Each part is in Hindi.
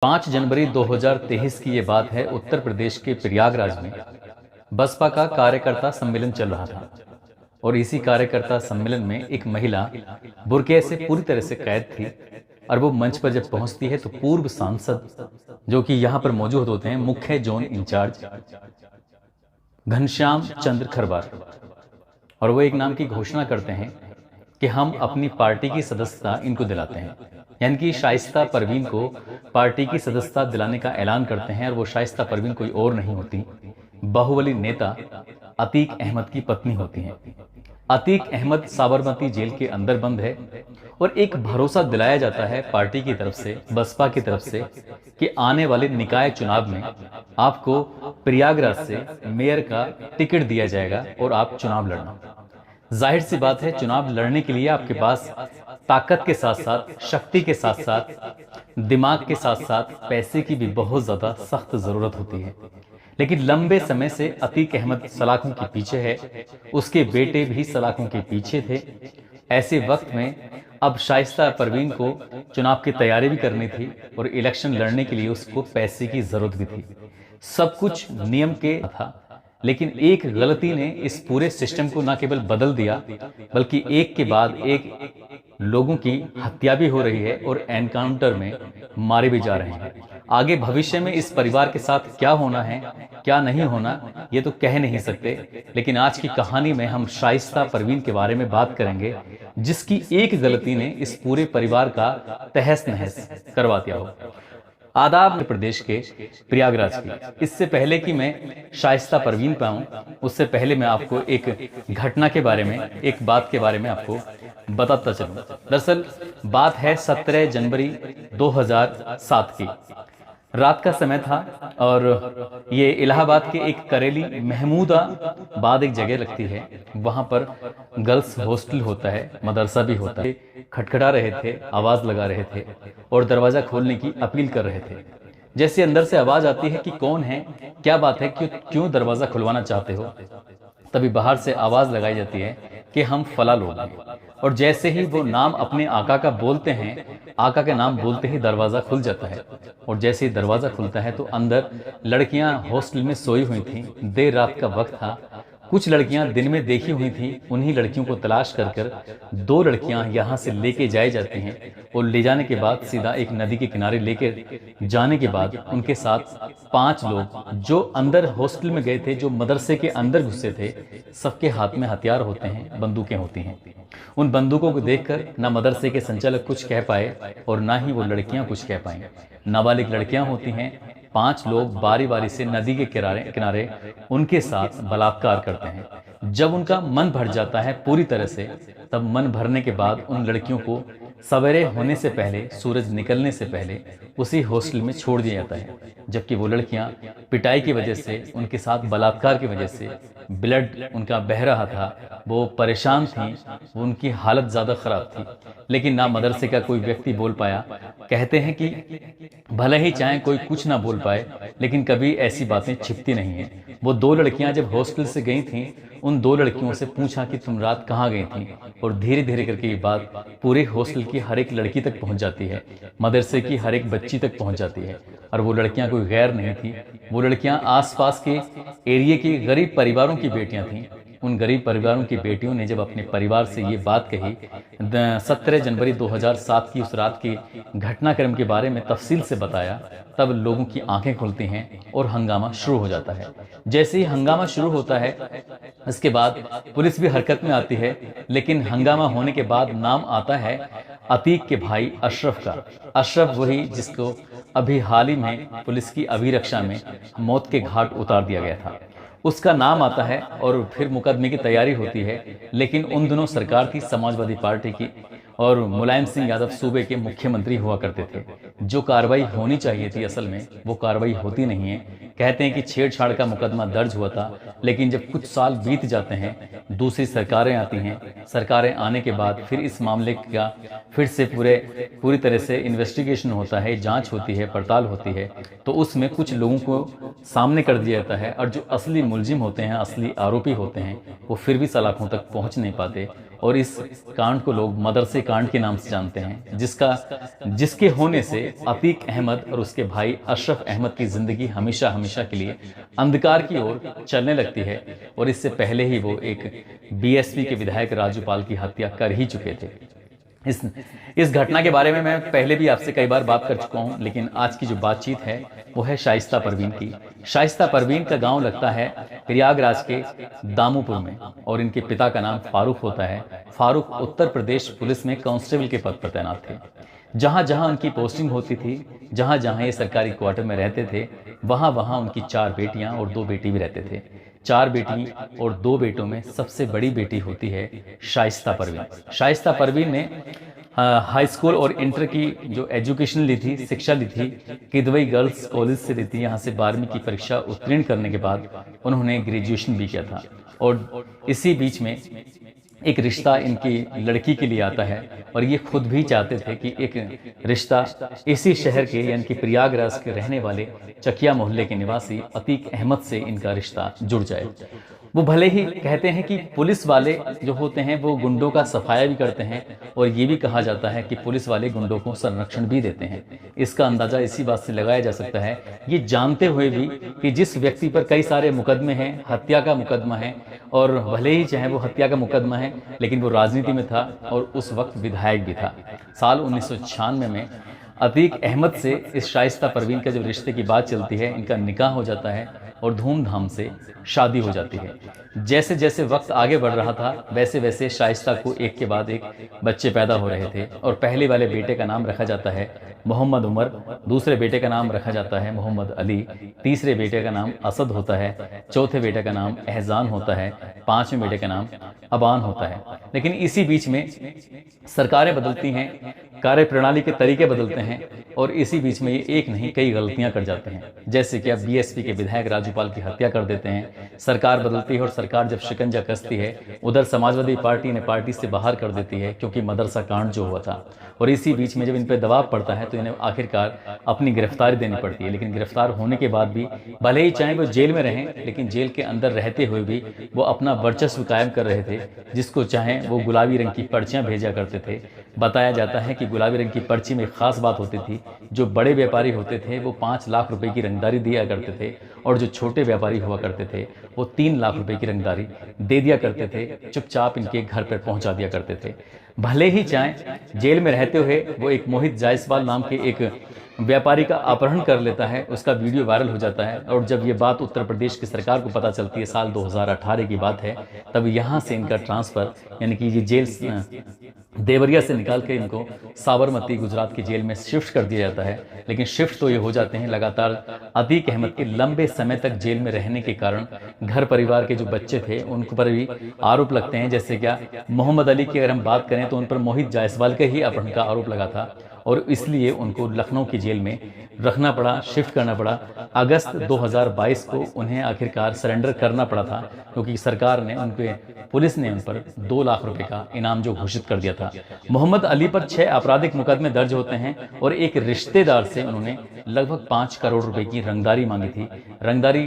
5 जनवरी 2023 की ये बात है। उत्तर प्रदेश के प्रयागराज में बसपा का कार्यकर्ता सम्मेलन चल रहा था और इसी कार्यकर्ता सम्मेलन में एक महिला बुर्के से पूरी तरह से कैद थी और वो मंच पर जब पहुंचती है तो पूर्व सांसद जो कि यहां पर मौजूद होते हैं, मुख्य जोन इंचार्ज घनश्याम चंद्र खरबार, और वो एक नाम की घोषणा करते हैं कि हम अपनी पार्टी की सदस्यता इनको दिलाते हैं, यानी कि शाइस्ता परवीन को पार्टी की सदस्यता दिलाने का ऐलान करते हैं। और वो शाइस्ता परवीन कोई और नहीं होती, बाहुबली नेता अतीक अहमद की पत्नी होती हैं। अतीक अहमद साबरमती जेल के अंदर बंद है और एक भरोसा दिलाया जाता है पार्टी की तरफ से, बसपा की तरफ से, कि आने वाले निकाय चुनाव में आपको प्रयागराज से मेयर का टिकट दिया जाएगा और आप चुनाव लड़ना। जाहिर सी बात है, चुनाव लड़ने के लिए आपके पास ताकत के साथ साथ, शक्ति के साथ साथ, दिमाग के साथ साथ पैसे की भी बहुत ज्यादा सख्त जरूरत होती है। लेकिन लंबे समय से अतीक अहमद सलाखों के पीछे है, उसके बेटे भी सलाखों के पीछे थे। ऐसे वक्त में अब शाइस्ता परवीन को चुनाव की तैयारी भी करनी थी और इलेक्शन लड़ने के लिए उसको पैसे की जरूरत भी थी। सब कुछ नियम के था, लेकिन एक गलती ने इस पूरे सिस्टम को न केवल बदल दिया बल्कि एक के बाद एक लोगों की हत्या भी हो रही है और एनकाउंटर में मारे भी जा रहे हैं। आगे भविष्य में इस परिवार के साथ क्या होना है, क्या नहीं होना, ये तो कह नहीं सकते। लेकिन आज की कहानी में हम शाइस्ता परवीन के बारे में बात करेंगे, जिसकी एक गलती ने इस पूरे परिवार का तहस नहस करवा दिया हो। आदाब मध्य प्रदेश के प्रयागराज की। इससे पहले कि मैं शाइस्ता परवीन पे आऊं, उससे पहले मैं आपको एक घटना के बारे में, एक बात के बारे में आपको बताता चलूं। दरअसल बात है 17 जनवरी 2007 की। रात का समय था और ये इलाहाबाद के एक करेली महमूदाबाद एक जगह लगती है, वहां पर गर्ल्स हॉस्टल होता है, मदरसा भी होता है। खटखटा रहे थे, आवाज लगा रहे थे और दरवाजा खोलने की अपील कर रहे थे। जैसे अंदर से आवाज आती है कि कौन है, क्या बात है, क्यों दरवाजा खुलवाना चाहते हो, तभी बाहर से आवाज लगाई जाती है कि हम फला लोग हैं। और जैसे ही वो नाम अपने आका का बोलते हैं, आका के नाम बोलते ही दरवाजा खुल जाता है। और जैसे ही दरवाजा खुलता है तो अंदर लड़कियां हॉस्टल में सोई हुई थीं। देर रात का वक्त था। कुछ लड़कियां दिन में देखी हुई थीं। उन्हीं लड़कियों को तलाश कर कर 2 लड़कियां यहां से लेके जाई जाती हैं और ले जाने के बाद सीधा एक नदी के किनारे लेके जाने के बाद उनके साथ 5 लोग जो अंदर हॉस्टल में गए थे, जो मदरसे के अंदर घुसे थे, सबके हाथ में हथियार होते हैं, बंदूकें होती हैं। उन बंदूकों को देखकर ना मदरसे के संचालक कुछ कह पाए और ना ही वो लड़कियां कुछ कह पाई। नाबालिग लड़कियां होती हैं। 5 लोग बारी बारी से नदी के किनारे उनके साथ बलात्कार करते हैं। जब उनका मन भर जाता है पूरी तरह से, तब मन भरने के बाद उन लड़कियों को सवेरे होने से पहले, सूरज निकलने से पहले उसी हॉस्टल में छोड़ दिया जाता है। जबकि वो लड़कियां पिटाई की वजह से, उनके साथ बलात्कार की वजह से ब्लड उनका बह रहा था, वो परेशान थी, उनकी हालत ज़्यादा ख़राब थी। लेकिन ना मदरसे का कोई व्यक्ति बोल पाया। कहते हैं कि भले ही चाहे कोई कुछ ना बोल पाए, लेकिन कभी ऐसी बातें छिपती नहीं हैं। वो 2 लड़कियां जब हॉस्टल से गई थीं, उन 2 लड़कियों से पूछा कि तुम रात कहाँ गई थी, और धीरे धीरे करके ये बात पूरे हॉस्टल की हर एक लड़की तक पहुंच जाती है, मदरसे की हर एक बच्ची तक पहुंच जाती है। और वो लड़कियां कोई गैर नहीं थी, वो लड़कियां आसपास के एरिया के गरीब परिवारों की बेटियां थीं। उन गरीब परिवारों की बेटियों ने जब अपने परिवार से ये बात कही, 17 जनवरी 2007 की उस रात की घटनाक्रम के बारे में तफसील से बताया, तब लोगों की आंखें खुलती हैं और हंगामा शुरू हो जाता है। जैसे ही हंगामा शुरू होता है, इसके बाद पुलिस भी हरकत में आती है। लेकिन हंगामा होने के बाद नाम आता है अतीक के भाई अशरफ का। अशरफ वही जिसको अभी हाल ही में पुलिस की अभिरक्षा में मौत के घाट उतार दिया गया था, उसका नाम आता है और फिर मुकदमे की तैयारी होती है। लेकिन उन दिनों सरकार थी समाजवादी पार्टी की और मुलायम सिंह यादव सूबे के मुख्यमंत्री हुआ करते थे। जो कार्रवाई होनी चाहिए थी असल में, वो कार्रवाई होती नहीं है। कहते हैं कि छेड़छाड़ का मुकदमा दर्ज हुआ था, लेकिन जब कुछ साल बीत जाते हैं, दूसरी सरकारें आती हैं, सरकारें आने के बाद फिर इस मामले का फिर से पूरी तरह से इन्वेस्टिगेशन होता है, जांच होती है, पड़ताल होती है, तो उसमें कुछ लोगों को सामने कर दिया जाता है और जो असली मुलजिम होते हैं, असली आरोपी होते हैं, वो फिर भी सलाखों तक पहुंच नहीं पाते और इस कांड को लोग मदरसे कांड के नाम से जानते हैं, जिसके होने से अतीक अहमद और उसके भाई अशरफ अहमद की जिंदगी हमेशा हमेशा के लिए अंधकार की ओर चलने लगती है। और इससे पहले ही वो एक बीएसपी के विधायक राजूपाल की हत्या कर ही चुके थे। इस घटना के बारे में मैं पहले भी आपसे कई बार बात कर चुका हूं, लेकिन आज की जो बातचीत है वो है शाइस्ता परवीन की। शाइस्ता परवीन का गांव लगता है प्रयागराज के दामोपुर में और इनके पिता का नाम फारूक होता है। फारूक उत्तर प्रदेश पुलिस में कांस्टेबल के पद पर तैनात थे। जहां जहां उनकी पोस्टिंग होती थी, जहां जहां ये सरकारी क्वार्टर में रहते थे, वहां वहां उनकी 4 बेटियां और 2 बेटी भी रहते थे। 4 बेटी और 2 बेटों में सबसे बड़ी बेटी होती है शाइस्ता परवीन। शाइस्ता परवीन ने हाई स्कूल और इंटर की जो एजुकेशन ली थी, शिक्षा ली थी, किदवई गर्ल्स कॉलेज से ली थी। यहाँ से 12वीं की परीक्षा उत्तीर्ण करने के बाद उन्होंने ग्रेजुएशन भी किया था। और इसी बीच में एक रिश्ता इनकी लड़की के लिए आता है और ये खुद भी चाहते थे कि एक रिश्ता इसी शहर के यानी कि प्रयागराज के रहने वाले चकिया मोहल्ले के निवासी अतीक अहमद से इनका रिश्ता जुड़ जाए। वो भले ही कहते हैं कि पुलिस वाले जो होते हैं वो गुंडों का सफाया भी करते हैं और ये भी कहा जाता है कि पुलिस वाले गुंडों को संरक्षण भी देते हैं। इसका अंदाजा इसी बात से लगाया जा सकता है, ये जानते हुए भी कि जिस व्यक्ति पर कई सारे मुकदमे हैं, हत्या का मुकदमा है, और भले ही चाहे वो हत्या का मुकदमा है लेकिन वो राजनीति में था और उस वक्त विधायक भी था। साल 1996 में अतीक अहमद से इस शाइस्ता परवीन का जो रिश्ते की बात चलती है, इनका निकाह हो जाता है और धूमधाम से शादी हो जाती है। जैसे जैसे वक्त आगे बढ़ रहा था वैसे वैसे शाइस्ता को एक के बाद एक बच्चे पैदा हो रहे थे और पहले वाले बेटे का नाम रखा जाता है मोहम्मद उमर, दूसरे बेटे का नाम रखा जाता है मोहम्मद अली, तीसरे बेटे का नाम असद होता है, चौथे बेटे का नाम एहजान होता है, 5वें बेटे का नाम अबान होता है। लेकिन इसी बीच में सरकारें बदलती हैं, कार्यप्रणाली के तरीके बदलते हैं और इसी बीच में ये एक नहीं कई गलतियां कर जाते हैं। जैसे कि अब बीएसपी के विधायक राजूपाल की हत्या कर देते हैं, सरकार बदलती है और सरकार जब शिकंजा कसती है उधर समाजवादी पार्टी ने पार्टी से बाहर कर देती है क्योंकि मदरसा कांड जो हुआ था। और इसी बीच में जब इन पर दबाव पड़ता है तो इन्हें आखिरकार अपनी गिरफ्तारी देनी पड़ती है। लेकिन गिरफ्तार होने के बाद भी भले ही चाहे वो जेल में रहें, लेकिन जेल के अंदर रहते हुए भी वो अपना वर्चस्व कायम कर रहे थे। जिसको चाहें वो गुलाबी रंग की पर्चियां भेजा करते थे। बताया जाता है कि गुलाबी रंग की पर्ची में खास बात होती थी, जो बड़े व्यापारी होते थे वो 5 लाख रुपए की रंगदारी दिया करते थे और जो छोटे व्यापारी हुआ करते थे वो 3 लाख रुपए की रंगदारी दे दिया करते थे, चुपचाप इनके घर पर पहुंचा दिया करते थे। भले ही चाहे जेल में रहते हुए वो एक मोहित जायसवाल नाम के एक व्यापारी का अपहरण कर लेता है, उसका वीडियो वायरल हो जाता है और जब ये बात उत्तर प्रदेश की सरकार को पता चलती है, साल 2018 की बात है, तब यहाँ से इनका ट्रांसफ़र यानी कि ये जेल देवरिया से निकाल के इनको साबरमती गुजरात की जेल में शिफ्ट कर दिया जाता है। लेकिन शिफ्ट तो ये हो जाते हैं लगातार अतीक अहमद के लंबे समय तक जेल में रहने के कारण घर परिवार के जो बच्चे थे उन पर भी आरोप लगते हैं। जैसे क्या मोहम्मद अली की अगर हम बात करें तो उन पर मोहित जायसवाल के ही अपहरण का आरोप लगा था और इसलिए उनको लखनऊ की जेल में रखना पड़ा, शिफ्ट करना पड़ा। अगस्त 2022 को उन्हें आखिरकार सरेंडर करना पड़ा था क्योंकि सरकार ने उनके पुलिस ने उन पर 2 लाख रुपए का इनाम जो घोषित कर दिया था। मोहम्मद अली पर 6 आपराधिक मुकदमे दर्ज होते हैं और एक रिश्तेदार से उन्होंने लगभग 5 करोड़ रुपए की रंगदारी मांगी थी। रंगदारी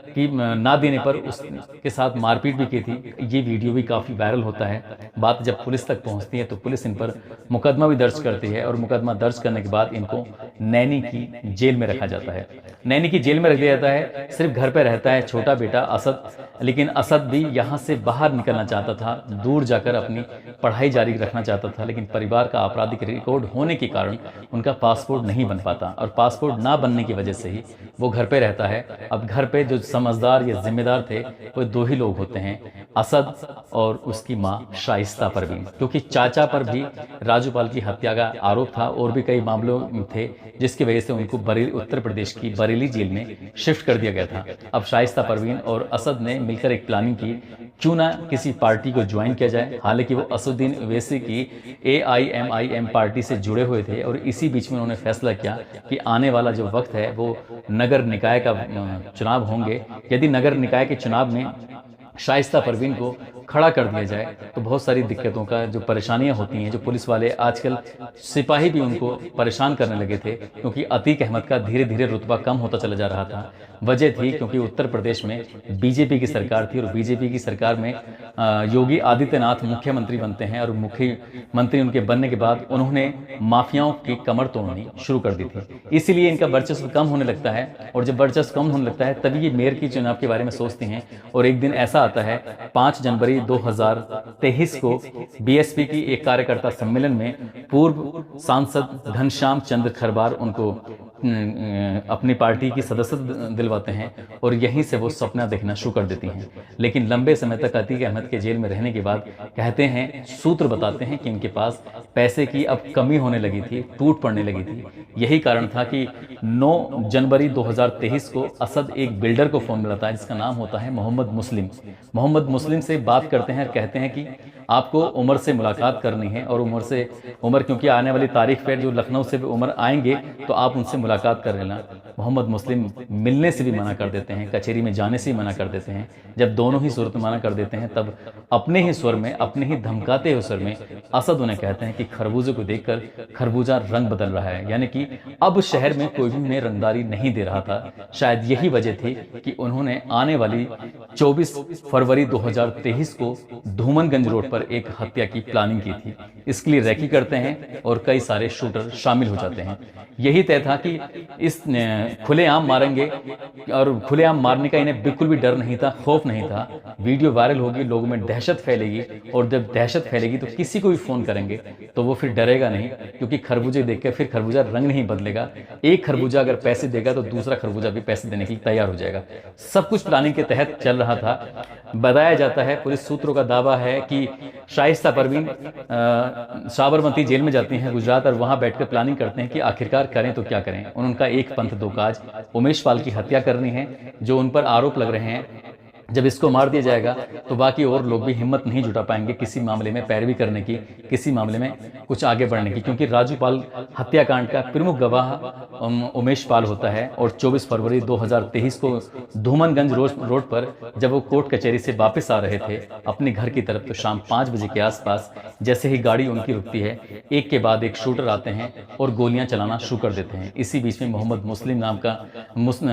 की ना देने पर उसके साथ मारपीट भी की थी। ये वीडियो भी काफ़ी वायरल होता है। बात जब पुलिस तक पहुंचती है तो पुलिस इन पर मुकदमा भी दर्ज करती है और मुकदमा दर्ज करने के बाद इनको नैनी की जेल में रखा जाता है। नैनी की जेल में रख दिया जाता है। सिर्फ घर पे रहता है छोटा बेटा असद, लेकिन असद भी यहाँ से बाहर निकलना चाहता था, दूर जाकर अपनी पढ़ाई जारी रखना चाहता था, लेकिन परिवार का आपराधिक रिकॉर्ड होने के कारण उनका पासपोर्ट नहीं बन पाता और पासपोर्ट ना बनने की वजह से ही वो घर पे रहता है। अब घर पे जो समझदार या जिम्मेदार थे वो 2 ही लोग होते हैं, असद और उसकी माँ शाइस्ता परवीन, क्योंकि चाचा पर भी राजूपाल की हत्या का आरोप था और भी कई मामलों थे जिसकी वजह से उनको उत्तर प्रदेश की बरेली जेल में शिफ्ट कर दिया गया था। अब शाइस्ता परवीन और असद ने मिलकर एक प्लानिंग की, क्यों ना किसी पार्टी को ज्वाइन किया जाए। हालांकि वो असदुद्दीन ओवैसी की AIMIM पार्टी से जुड़े हुए थे और इसी बीच में उन्होंने फैसला किया कि आने वाला जो वक्त है वो नगर निकाय का चुनाव होंगे। यदि नगर निकाय के चुनाव में शाइस्ता परवीन को खड़ा कर दिया जाए तो बहुत सारी दिक्कतों का जो परेशानियां होती हैं, जो पुलिस वाले आजकल सिपाही भी उनको परेशान करने लगे थे, क्योंकि अतीक अहमद का धीरे धीरे रुतबा कम होता चला जा रहा था। वजह थी क्योंकि उत्तर प्रदेश में बीजेपी की सरकार थी और बीजेपी की सरकार में योगी आदित्यनाथ मुख्यमंत्री बनते हैं और मुख्यमंत्री उनके बनने के बाद उन्होंने माफियाओं की कमर तोड़नी शुरू कर दी थी। इसीलिए इनका वर्चस्व कम होने लगता है और जब वर्चस्व कम होने लगता है तभी ये मेयर की चुनाव के बारे में सोचते हैं। और एक दिन ऐसा आता है 5 जनवरी 2023 को BSP की एक कार्यकर्ता सम्मेलन में पूर्व सांसद घनश्याम चंद्र खरबार उनको अपनी पार्टी की सदस्यता दिलवाते हैं और यहीं से वो सपना देखना शुरू कर देती हैं। लेकिन लंबे समय तक अतीक अहमद के जेल में रहने के बाद कहते हैं, सूत्र बताते हैं कि इनके पास पैसे की अब कमी होने लगी थी, टूट पड़ने लगी थी। यही कारण था कि 9 जनवरी 2023 को असद एक बिल्डर को फोन मिलाता है जिसका नाम होता है मोहम्मद मुस्लिम। मोहम्मद मुस्लिम से बात करते हैं, कहते हैं कि आपको उमर से मुलाकात करनी है और उमर क्योंकि आने वाली तारीख पर जो लखनऊ से उमर आएंगे तो आप उनसे मुलाकात कर लेना। मोहम्मद मुस्लिम मिलने से भी मना कर देते हैं, कचहरी में जाने से भी मना कर देते हैं। जब दोनों ही सूरत मना कर देते हैं तब अपने ही स्वर में, अपने ही धमकाते हुए स्वर में असद उन्हें कहते हैं कि खरबूजे को देखकर खरबूजा रंग बदल रहा है, यानी कि अब शहर में कोई भी उन्हें रंगदारी नहीं दे रहा था। शायद यही वजह थी कि उन्होंने आने वाली 24 फरवरी 2023 को धूमनगंज रोड पर एक हत्या की प्लानिंग की थी। इसके लिए रैकी करते हैं और कई सारे शूटर शामिल हो जाते हैं। यही तय था कि इस खुलेआम मारेंगे और खुलेआम मारने का इन्हें बिल्कुल भी डर नहीं था, खौफ नहीं था। वीडियो वायरल होगी, लोगों में दहशत फैलेगी और जब दहशत फैलेगी तो किसी को भी फोन करेंगे तो वो फिर डरेगा नहीं, क्योंकि खरबूजे देख के फिर खरबूजा रंग नहीं बदलेगा। एक खरबूजा अगर पैसे देगा तो दूसरा खरबूजा भी पैसे देने के लिए तैयार हो जाएगा। सब कुछ प्लानिंग के तहत चल रहा था। बताया जाता है, पुलिस सूत्रों का दावा है कि शाइस्ता परवीन साबरमती जेल में जाती हैं गुजरात और वहां बैठकर प्लानिंग करते हैं कि आखिरकार करें तो क्या करें। उनका एक पंथ दो काज, उमेश पाल की हत्या करनी है जो उन पर आरोप लग रहे हैं। जब इसको मार दिया जाएगा तो बाकी और लोग भी हिम्मत नहीं जुटा पाएंगे किसी मामले में पैरवी करने की, किसी मामले में कुछ आगे बढ़ने की, क्योंकि राजू पाल हत्याकांड का प्रमुख गवाह उमेश पाल होता है। और 24 फरवरी 2023 को धूमनगंज रोड पर जब वो कोर्ट कचहरी से वापस आ रहे थे अपने घर की तरफ, तो शाम 5 बजे के आसपास जैसे ही गाड़ी उनकी रुकती है, एक के बाद एक शूटर आते हैं और गोलियां चलाना शुरू कर देते हैं। इसी बीच में मोहम्मद मुस्लिम नाम का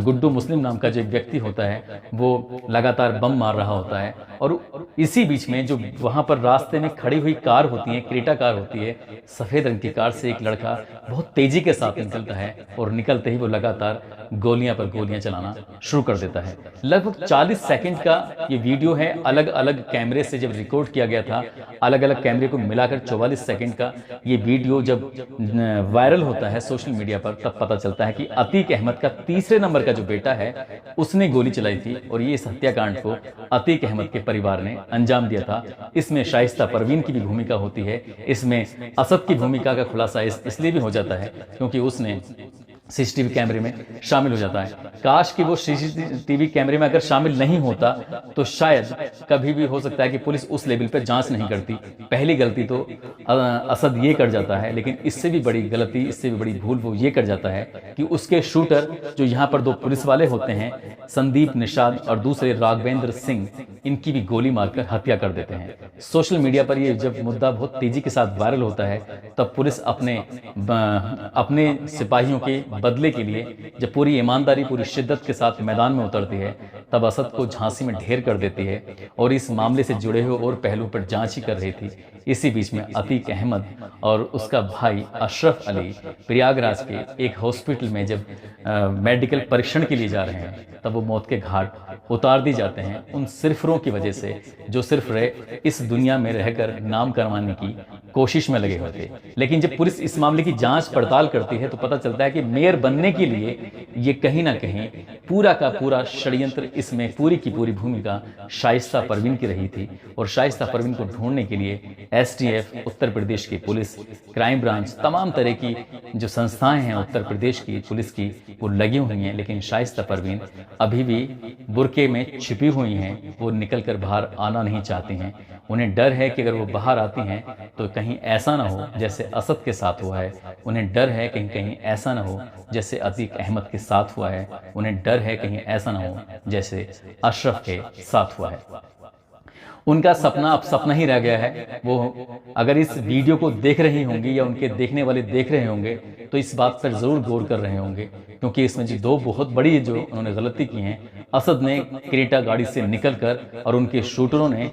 गुड्डू मुस्लिम नाम का जो एक व्यक्ति होता है वो लगातार बम मार रहा होता है। और इसी बीच में जो वहां पर रास्ते में खड़ी हुई कार होती है, क्रेटा कार होती है, सफेद रंग की कार से एक लड़का बहुत तेजी के साथ निकलता है और निकलते ही वो लगातार गोलियां पर गोलियां चलाना शुरू कर देता है। लगभग 40 सेकंड का ये वीडियो है, अलग अलग कैमरे से जब रिकॉर्ड किया गया था, अलग अलग कैमरे को मिलाकर 44 सेकंड का ये वीडियो जब वायरल होता है सोशल मीडिया पर, तब पता चलता है कि अतीक अहमद का तीसरे नंबर का जो बेटा है उसने गोली चलाई थी और ये इस हत्याकांड को अतीक अहमद के परिवार ने अंजाम दिया था। इसमें शाइस्ता परवीन की भी भूमिका होती है, इसमें असद की भूमिका का खुलासा इसलिए भी हो जाता है क्योंकि उसने सीसीटीवी कैमरे में शामिल हो जाता है। काश कि वो सीसीटीवी कैमरे में अगर शामिल नहीं होता तो शायद कभी भी हो सकता है कि पुलिस उस लेवल पर जांच नहीं करती। पहली गलती तो असद ये कर जाता है, लेकिन इससे भी बड़ी गलती, इससे भी बड़ी भूल वो ये कर जाता है कि उसके शूटर जो यहाँ पर 2 पुलिस वाले होते हैं, संदीप निषाद और दूसरे राघवेंद्र सिंह, इनकी भी गोली मारकर हत्या कर देते हैं। सोशल मीडिया पर ये जब मुद्दा बहुत तेजी के साथ वायरल होता है तब पुलिस अपने सिपाहियों के बदले के लिए जब पूरी ईमानदारी, पूरी शिद्दत के साथ मैदान में उतरती है, तब असद को झांसी में ढेर कर देती है और इस मामले से जुड़े हुए और पहलू पर जांच ही कर रही थी। इसी बीच में अतीक अहमद और उसका भाई अशरफ अली प्रयागराज के एक हॉस्पिटल में जब मेडिकल परीक्षण के लिए जा रहे हैं तब वो मौत के घाट उतार दी जाते हैं उन सिर्फरों की वजह से जो सिर्फ इस दुनिया में रहकर नाम करवाने की कोशिश में लगे हुए थे। लेकिन जब पुलिस इस मामले की जांच पड़ताल करती है तो पता चलता है कि मेयर बनने के लिए ये कहीं ना कहीं पूरा का पूरा षड्यंत्र इसमें पूरी की पूरी भूमिका शाइस्ता परवीन की रही थी और शाइस्ता परवीन को ढूंढने के लिए एसटीएफ, उत्तर प्रदेश की पुलिस, क्राइम ब्रांच, तमाम तरह की जो संस्थाएं हैं उत्तर प्रदेश की पुलिस की वो लगी हुई हैं, लेकिन शाइस्ता परवीन अभी भी बुरके में छिपी हुई हैं। वो निकल कर बाहर आना नहीं चाहती हैं। उन्हें डर है कि अगर वो बाहर आती हैं तो कहीं ऐसा ना हो जैसे असद के साथ हुआ है। उन्हें डर है कहीं कहीं ऐसा ना हो जैसे अतीक अहमद के साथ हुआ है। उन्हें डर है कहीं ऐसा ना हो जैसे अशरफ के साथ हुआ है। उनका सपना अब सपना ही रह गया है। वो अगर इस वीडियो को देख रही होंगी या उनके देखने वाले देख रहे होंगे तो इस बात पर ज़रूर गौर कर रहे होंगे, क्योंकि इसमें जो दो बहुत बड़ी जो उन्होंने गलती की हैं, असद ने क्रेटा गाड़ी से निकलकर और उनके शूटरों ने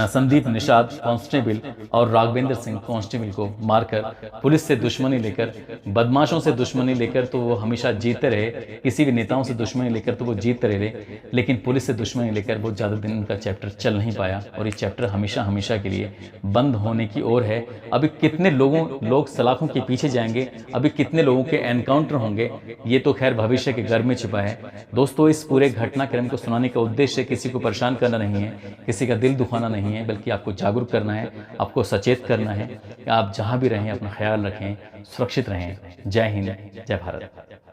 संदीप निषाद कांस्टेबल और राघवेंद्र सिंह कांस्टेबल को मारकर पुलिस से दुश्मनी लेकर, बदमाशों से दुश्मनी लेकर तो वो हमेशा जीतते रहे, किसी भी नेताओं से दुश्मनी लेकर तो वो जीतते रहे, लेकिन पुलिस से दुश्मनी लेकर वो ज़्यादा दिन उनका चैप्टर चल नहीं पाया और ये चैप्टर हमेशा हमेशा के लिए बंद होने की ओर है। अभी कितने लोग सलाखों के पीछे जाएंगे, अभी कितने लोगों के एनकाउंटर होंगे, ये तो खैर भविष्य के घर में छिपा है। दोस्तों, इस पूरे घटनाक्रम को सुनाने का उद्देश्य किसी को परेशान करना नहीं है, किसी का दिल दुखाना नहीं है, बल्कि आपको जागरूक करना है, आपको सचेत करना है कि आप जहां भी रहें अपना ख्याल रखें, सुरक्षित रहें। जय हिंद, जय भारत।